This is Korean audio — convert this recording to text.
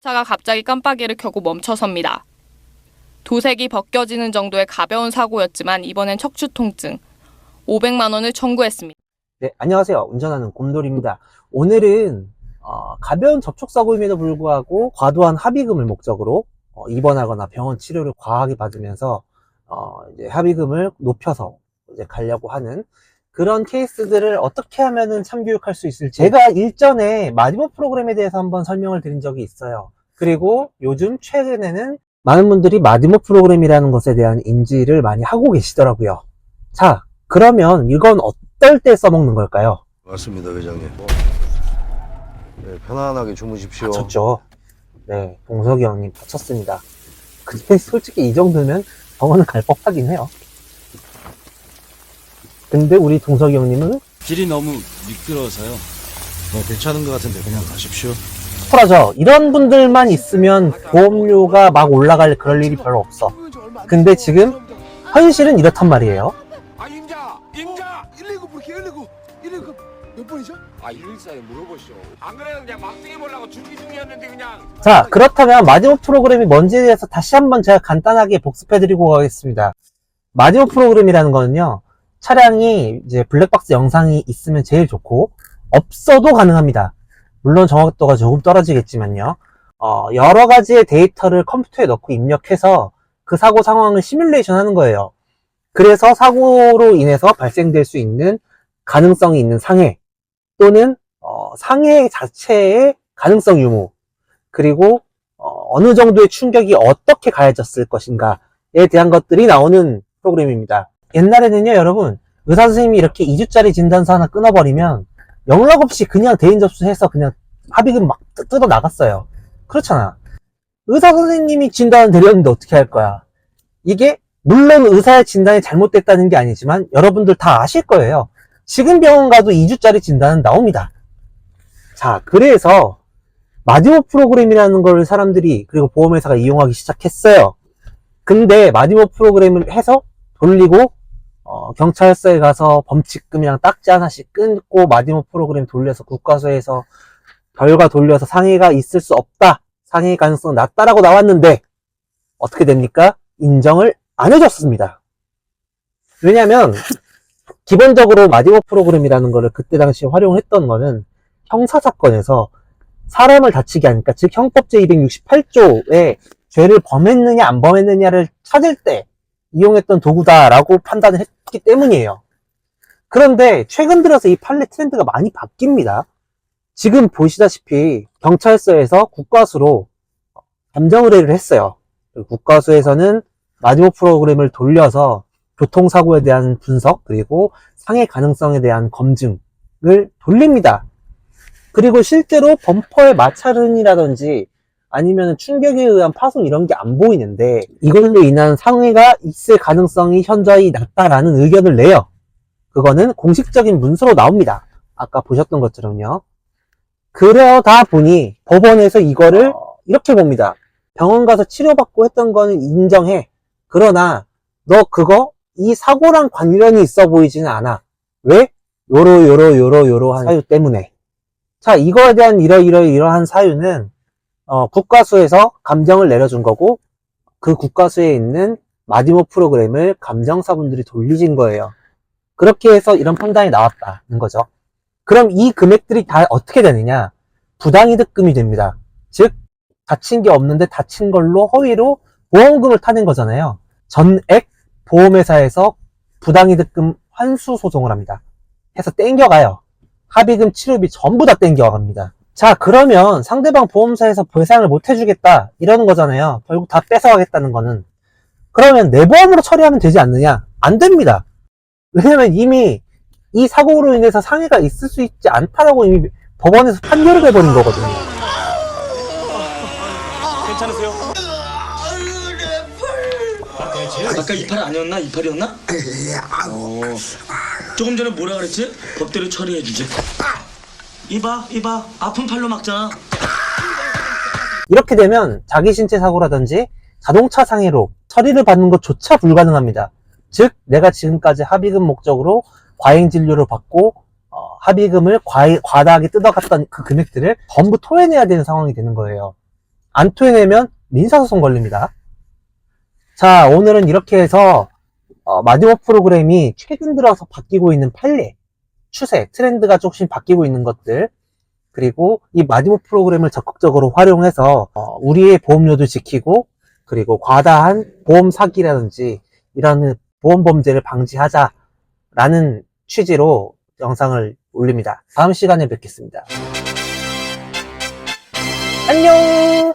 차가 갑자기 깜빡이를 켜고 멈춰섭니다. 도색이 벗겨지는 정도의 가벼운 사고였지만 이번엔 척추 통증, 500만 원을 청구했습니다. 네, 안녕하세요. 운전하는 곰돌이입니다. 오늘은 가벼운 접촉사고임에도 불구하고 과도한 합의금을 목적으로 입원하거나 병원 치료를 과하게 받으면서 이제 합의금을 높여서 이제 가려고 하는 그런 케이스들을 어떻게 하면은 참교육할 수 있을지 제가 일전에 마디모 프로그램에 대해서 한번 설명을 드린 적이 있어요. 그리고 요즘 최근에는 많은 분들이 마디모 프로그램이라는 것에 대한 인지를 많이 하고 계시더라고요. 자, 그러면 이건 어떨 때 써먹는 걸까요? 맞습니다, 회장님. 네, 편안하게 주무십시오. 다쳤죠. 네, 동석이 형님 다쳤습니다. 근데 솔직히 이 정도면 병원은 갈 법하긴 해요. 근데 우리 동석이 형님은 길이 너무 미끄러워서요. 괜찮은 것 같은데 그냥 가십시오. 쿨하죠. 이런 분들만 있으면 보험료가 막 올라갈 그럴 일이 별로 없어. 근데 지금 현실은 이렇단 말이에요. 임자 119 부르게 119 몇 번이죠? 114에 물어보시오. 안 그래도 그냥 막대기 보려고 준비 중이었는데 그냥. 자, 그렇다면 마지모 프로그램이 뭔지에 대해서 다시 한번 제가 간단하게 복습해드리고 가겠습니다. 마지모 프로그램이라는 거는요, 차량이 이제 블랙박스 영상이 있으면 제일 좋고, 없어도 가능합니다. 물론 정확도가 조금 떨어지겠지만요. 여러 가지의 데이터를 컴퓨터에 넣고 입력해서 그 사고 상황을 시뮬레이션 하는 거예요. 그래서 사고로 인해서 발생될 수 있는 가능성이 있는 상해, 또는 상해 자체의 가능성 유무, 그리고 어느 정도의 충격이 어떻게 가해졌을 것인가에 대한 것들이 나오는 프로그램입니다. 옛날에는요, 여러분, 의사 선생님이 이렇게 2주짜리 진단서 하나 끊어버리면 연락 없이 그냥 대인 접수해서 그냥 합의금 막 뜯어 나갔어요. 그렇잖아. 의사 선생님이 진단을 내렸는데 어떻게 할 거야? 이게 물론 의사의 진단이 잘못됐다는 게 아니지만 여러분들 다 아실 거예요. 지금 병원 가도 2주짜리 진단은 나옵니다. 자, 그래서 마디모 프로그램이라는 걸 사람들이, 그리고 보험회사가 이용하기 시작했어요. 근데 마디모 프로그램을 해서 돌리고 경찰서에 가서 범칙금이랑 딱지 하나씩 끊고 마디모 프로그램 돌려서 국가서에서 결과 돌려서 상해가 있을 수 없다, 상해 가능성 낮다라고 나왔는데 어떻게 됩니까? 인정을 안 해줬습니다. 왜냐면 기본적으로 마디모 프로그램이라는 거를 그때 당시에 활용했던 거는 형사사건에서 사람을 다치게 하니까, 즉 형법 제268조에 죄를 범했느냐 안 범했느냐를 찾을 때 이용했던 도구다라고 판단을 했기 때문이에요. 그런데 최근 들어서 이 판례 트렌드가 많이 바뀝니다. 지금 보시다시피 경찰서에서 국과수로 감정 의뢰를 했어요. 국과수에서는 마디모 프로그램을 돌려서 교통사고에 대한 분석, 그리고 상해 가능성에 대한 검증을 돌립니다. 그리고 실제로 범퍼의 마찰은이라든지 아니면 충격에 의한 파손 이런 게 안 보이는데 이걸로 인한 상해가 있을 가능성이 현저히 낮다라는 의견을 내요. 그거는 공식적인 문서로 나옵니다. 아까 보셨던 것처럼요. 그러다 보니 법원에서 이거를 이렇게 봅니다. 병원 가서 치료받고 했던 거는 인정해. 그러나 너 그거 이 사고랑 관련이 있어 보이지는 않아. 왜? 요러한 사유 때문에. 자, 이거에 대한 이러한 사유는 국과수에서 감정을 내려준 거고, 그 국과수에 있는 마디모 프로그램을 감정사분들이 돌리신 거예요. 그렇게 해서 이런 판단이 나왔다는 거죠. 그럼 이 금액들이 다 어떻게 되느냐? 부당이득금이 됩니다. 즉 다친 게 없는데 다친 걸로 허위로 보험금을 타는 거잖아요. 전액 보험회사에서 부당이득금 환수 소송을 합니다. 해서 땡겨가요. 합의금, 치료비 전부 다 땡겨갑니다. 자, 그러면 상대방 보험사에서 배상을 못 해주겠다 이러는 거잖아요. 결국 다 뺏어가겠다는 거는. 그러면 내 보험으로 처리하면 되지 않느냐? 안 됩니다. 왜냐면 이미 이 사고로 인해서 상해가 있을 수 있지 않다라고 이미 법원에서 판결을 해버린 거거든요. 괜찮으세요? 아까 이팔 아니었나? 이팔이었나? 조금 전에 뭐라 그랬지? 법대로 처리해주지. 이봐 아픈 팔로 막잖아. 이렇게 되면 자기 신체 사고라든지 자동차 상해로 처리를 받는 것조차 불가능합니다. 즉 내가 지금까지 합의금 목적으로 과잉 진료를 받고 합의금을 과다하게 뜯어갔던 그 금액들을 전부 토해내야 되는 상황이 되는 거예요. 안 토해내면 민사소송 걸립니다. 자, 오늘은 이렇게 해서 마디모 프로그램이 최근 들어서 바뀌고 있는 판례, 추세, 트렌드가 조금씩 바뀌고 있는 것들, 그리고 이 마디모 프로그램을 적극적으로 활용해서 우리의 보험료도 지키고, 그리고 과다한 보험 사기라든지 이런 보험 범죄를 방지하자라는 취지로 영상을 올립니다. 다음 시간에 뵙겠습니다. 안녕!